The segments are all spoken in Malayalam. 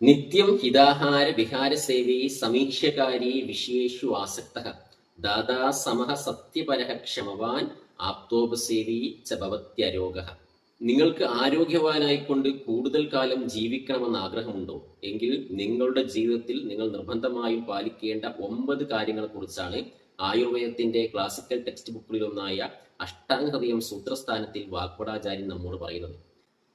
നിത്യം ഹിതാഹാര വിഹാരസേവീ സമീക്ഷ്യകാരീ വിഷയേഷു ആസക്തഃ ദാതാ സമഃ സത്യപരഃ ക്ഷമവാൻ ആപ്തോപസേവീ ച ഭവത്യരോഗഃ. നിങ്ങൾക്ക് ആരോഗ്യവാനായിക്കൊണ്ട് കൂടുതൽ കാലം ജീവിക്കണമെന്ന് ആഗ്രഹമുണ്ടോ എങ്കിൽ നിങ്ങളുടെ ജീവിതത്തിൽ നിങ്ങൾ നിർബന്ധമായും പാലിക്കേണ്ട 9 കാര്യങ്ങളെക്കുറിച്ചാണ് ആയുർവേദത്തിന്റെ ക്ലാസിക്കൽ ടെക്സ്റ്റ് ബുക്കുകളിലൊന്നായ അഷ്ടാംഗഹൃദയം സൂത്രസ്ഥാനത്തിൽ വാഗ്ഭടാചാര്യൻ നമ്മോട് പറയുന്നത്.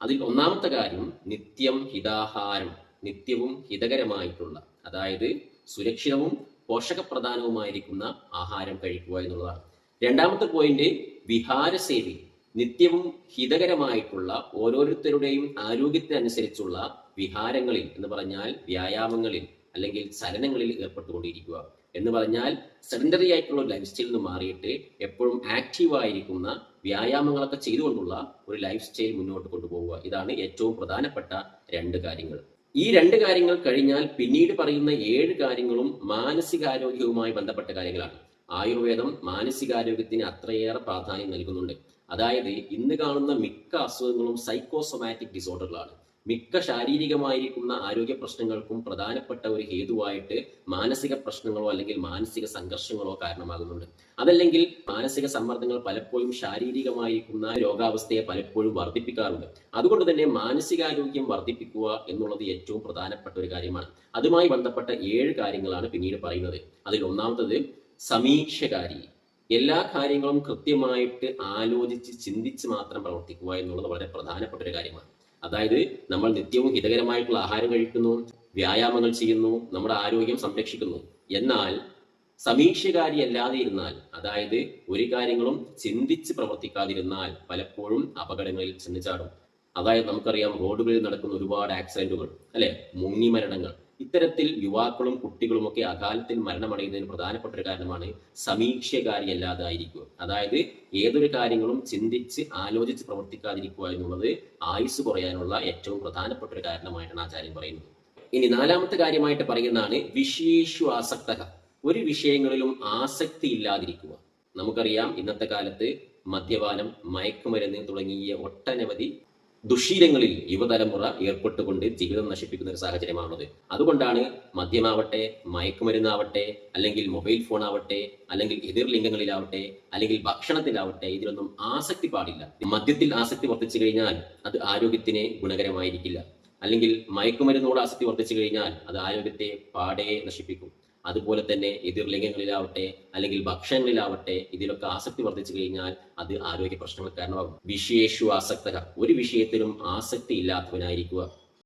അതിൽ ഒന്നാമത്തെ കാര്യം നിത്യം ഹിതാഹാരം, നിത്യവും ഹിതകരമായിട്ടുള്ള, അതായത് സുരക്ഷിതവും പോഷകപ്രധാനവുമായിരിക്കുന്ന ആഹാരം കഴിക്കുക എന്നുള്ളതാണ്. രണ്ടാമത്തെ പോയിന്റ് വിഹാരസേവി, നിത്യവും ഹിതകരമായിട്ടുള്ള ഓരോരുത്തരുടെയും ആരോഗ്യത്തിനനുസരിച്ചുള്ള വിഹാരങ്ങളിൽ എന്ന് പറഞ്ഞാൽ വ്യായാമങ്ങളിൽ അല്ലെങ്കിൽ ചലനങ്ങളിൽ ഏർപ്പെട്ടുകൊണ്ടിരിക്കുക എന്ന് പറഞ്ഞാൽ സെഡന്ററി ആയിട്ടുള്ള ഒരു ലൈഫ് സ്റ്റൈലിൽ നിന്ന് മാറിയിട്ട് എപ്പോഴും ആക്റ്റീവ് ആയിരിക്കുന്ന വ്യായാമങ്ങളൊക്കെ ചെയ്തുകൊണ്ടുള്ള ഒരു ലൈഫ് സ്റ്റൈൽ മുന്നോട്ട് കൊണ്ടുപോവുക. ഇതാണ് ഏറ്റവും പ്രധാനപ്പെട്ട 2 കാര്യങ്ങൾ. ഈ 2 കാര്യങ്ങൾ കഴിഞ്ഞാൽ പിന്നീട് പറയുന്ന 7 കാര്യങ്ങളും മാനസികാരോഗ്യവുമായി ബന്ധപ്പെട്ട കാര്യങ്ങളാണ്. ആയുർവേദം മാനസികാരോഗ്യത്തിന് അത്രയേറെ പ്രാധാന്യം നൽകുന്നുണ്ട്. അതായത് ഇന്ന് കാണുന്ന മിക്ക അസുഖങ്ങളും സൈക്കോസൊമാറ്റിക് ഡിസോർഡറുകളാണ്. മിക്ക ശാരീരികമായിരിക്കുന്ന ആരോഗ്യ പ്രശ്നങ്ങൾക്കും പ്രധാനപ്പെട്ട ഒരു ഹേതുവായിട്ട് മാനസിക പ്രശ്നങ്ങളോ അല്ലെങ്കിൽ മാനസിക സംഘർഷങ്ങളോ കാരണമാകുന്നുണ്ട്. അതല്ലെങ്കിൽ മാനസിക സമ്മർദ്ദങ്ങൾ പലപ്പോഴും ശാരീരികമായിരിക്കുന്ന രോഗാവസ്ഥയെ പലപ്പോഴും വർദ്ധിപ്പിക്കാറുണ്ട്. അതുകൊണ്ട് തന്നെ മാനസികാരോഗ്യം വർദ്ധിപ്പിക്കുക എന്നുള്ളത് ഏറ്റവും പ്രധാനപ്പെട്ട ഒരു കാര്യമാണ്. അതുമായി ബന്ധപ്പെട്ട 7 കാര്യങ്ങളാണ് പിന്നീട് പറയുന്നത്. അതിൽ ഒന്നാമത്തത് സമീക്ഷകാരി. എല്ലാ കാര്യങ്ങളും കൃത്യമായിട്ട് ആലോചിച്ച് ചിന്തിച്ച് മാത്രം പ്രവർത്തിക്കുക എന്നുള്ളത് വളരെ പ്രധാനപ്പെട്ട ഒരു കാര്യമാണ്. അതായത് നമ്മൾ നിത്യവും ഹിതകരമായിട്ടുള്ള ആഹാരം കഴിക്കുന്നു, വ്യായാമങ്ങൾ ചെയ്യുന്നു, നമ്മുടെ ആരോഗ്യം സംരക്ഷിക്കുന്നു. എന്നാൽ സമീക്ഷകാരി അല്ലാതെ ഇരുന്നാൽ, അതായത് ഒരു കാര്യങ്ങളും ചിന്തിച്ച് പ്രവർത്തിക്കാതിരുന്നാൽ പലപ്പോഴും അപകടങ്ങളിൽ ചെന്ന് ചാടും. അതായത് നമുക്കറിയാം, റോഡുകളിൽ നടക്കുന്ന ഒരുപാട് ആക്സിഡന്റുകൾ, അല്ലെ, മുങ്ങി മരണങ്ങൾ. ഇത്തരത്തിൽ യുവാക്കളും കുട്ടികളും ഒക്കെ അകാലത്തിൽ മരണമടയുന്നതിന് പ്രധാനപ്പെട്ട ഒരു കാരണമാണ് സമീക്ഷകാരി അല്ലാതായിരിക്കുക. അതായത് ഏതൊരു കാര്യങ്ങളും ചിന്തിച്ച് ആലോചിച്ച് പ്രവർത്തിക്കാതിരിക്കുക എന്നുള്ളത് ആയുസ് കുറയാനുള്ള ഏറ്റവും പ്രധാനപ്പെട്ട ഒരു കാരണമായിട്ടാണ് ആചാര്യൻ പറയുന്നത്. ഇനി 4ാമത്തെ കാര്യമായിട്ട് പറയുന്നതാണ് വിഷയേഷു ആസക്തഃ. ഒരു വിഷയങ്ങളിലും ആസക്തി ഇല്ലാതിരിക്കുക. നമുക്കറിയാം, ഇന്നത്തെ കാലത്ത് മദ്യപാനം, മയക്കുമരുന്ന് തുടങ്ങിയ ഒട്ടനവധി ദുശ്ശീലങ്ങളിൽ യുവതലമുറ ഏർപ്പെട്ടുകൊണ്ട് ജീവിതം നശിപ്പിക്കുന്ന ഒരു സാഹചര്യമാണത്. അതുകൊണ്ടാണ് മദ്യമാവട്ടെ, മയക്കുമരുന്നാവട്ടെ, അല്ലെങ്കിൽ മൊബൈൽ ഫോൺ ആവട്ടെ, അല്ലെങ്കിൽ എതിർലിംഗങ്ങളിലാവട്ടെ, അല്ലെങ്കിൽ ഭക്ഷണത്തിലാവട്ടെ, ഇതിലൊന്നും ആസക്തി പാടില്ല. മദ്യത്തിൽ ആസക്തി വർദ്ധിച്ചു കഴിഞ്ഞാൽ അത് ആരോഗ്യത്തിന് ഗുണകരമായിരിക്കില്ല. അല്ലെങ്കിൽ മയക്കുമരുന്നോട് ആസക്തി വർദ്ധിച്ചു കഴിഞ്ഞാൽ അത് ആരോഗ്യത്തെ പാടെ നശിപ്പിക്കും. അതുപോലെ തന്നെ എതിർലിംഗങ്ങളിലാവട്ടെ അല്ലെങ്കിൽ ഭക്ഷണങ്ങളിലാവട്ടെ, ഇതിലൊക്കെ ആസക്തി വർദ്ധിച്ചു കഴിഞ്ഞാൽ അത് ആരോഗ്യ പ്രശ്നങ്ങൾ കാരണമാകും. വിഷയേഷു ആസക്തഃ. ഒരു വിഷയത്തിലും ആസക്തി ഇല്ലാത്തവനായിരിക്കുക.